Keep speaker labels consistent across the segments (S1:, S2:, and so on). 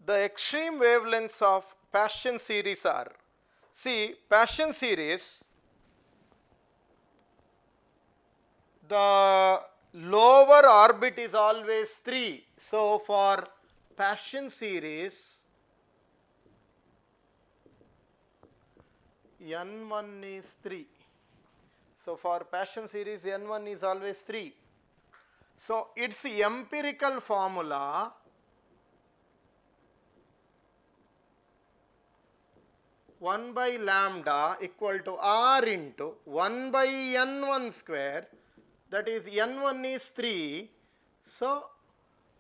S1: the extreme wavelengths of Paschen series are, see Paschen series, the lower orbit is always 3. So, for Paschen series N1 is 3. So, for Paschen series N1 is always 3. So, its empirical formula one by lambda equal to R into 1 by N1 square, that is N1 is 3. So,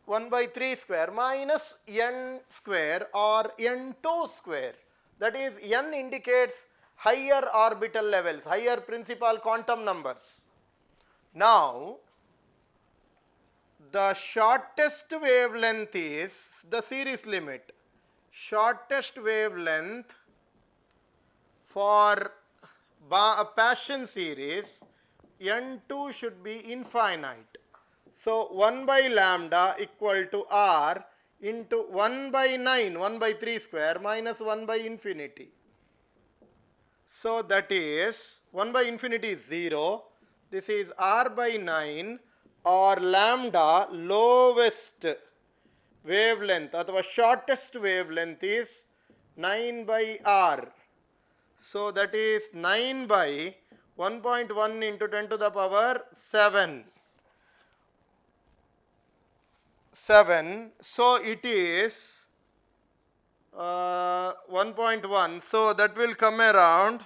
S1: 1 by 3 square minus N square or N2 square, that is N indicates higher orbital levels, higher principal quantum numbers. Now, the shortest wavelength is the series limit. Shortest wavelength for a Paschen series N2 should be infinite. So, 1 by lambda equal to R into 1 by 9, 1 by 3 square minus 1 by infinity. So, that is 1 by infinity is 0. This is R by 9 or lambda lowest wavelength or shortest wavelength is 9 by R. So, that is 9 by 1.1 into 10 to the power 7. So, it is 1.1. So, that will come around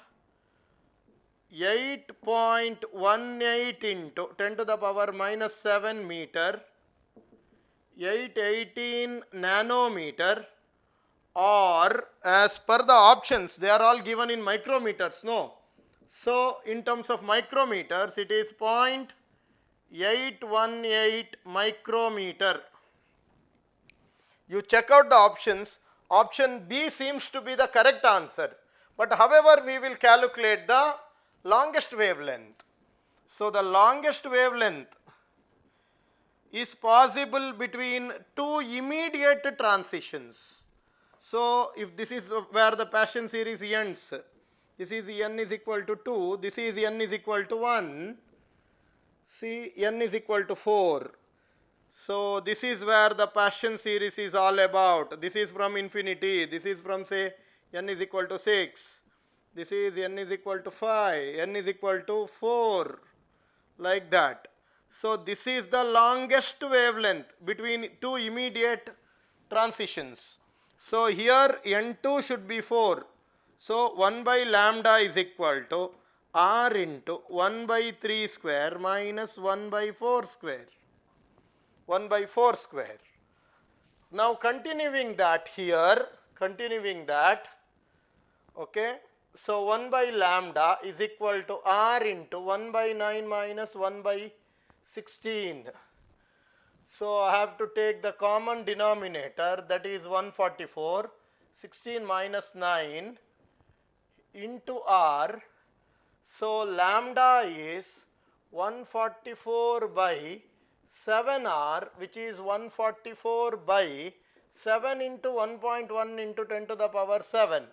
S1: 8.18 into 10 to the power minus 7 meter, 818 nanometer, or as per the options they are all given in micrometers, no. So, in terms of micrometers it is 0.818 micrometer. You check out the options, option B seems to be the correct answer, but however we will calculate the longest wavelength. So, the longest wavelength is possible between two immediate transitions. So, if this is where the Paschen series ends, this is n is equal to 2, this is n is equal to 1, see n is equal to 4. So, this is where the Paschen series is all about. This is from infinity, this is from say n is equal to 6, this is n is equal to 5, n is equal to 4, like that. So, this is the longest wavelength between two immediate transitions. So, here n2 should be 4. So, 1 by lambda is equal to R into 1 by 3 square minus 1 by 4 square. 1 by 4 square. Now, continuing that here, okay. So, 1 by lambda is equal to R into 1 by 9 minus 1 by 16. So, I have to take the common denominator, that is 144, 16 minus 9 into R. So, lambda is 144 by 7R, which is 144 by 7 into 1.1 into 10 to the power 7.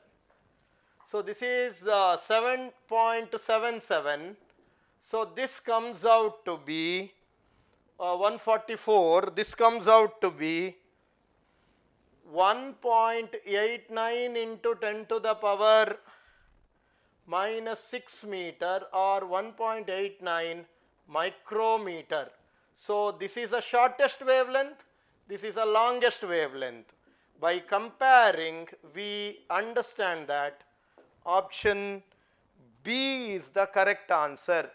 S1: So, this is 7.77. So, this comes out to be 144, this comes out to be 1.89 into 10 to the power minus 6 meter or 1.89 micrometer. So, this is a shortest wavelength, this is a longest wavelength. By comparing, we understand that option B is the correct answer.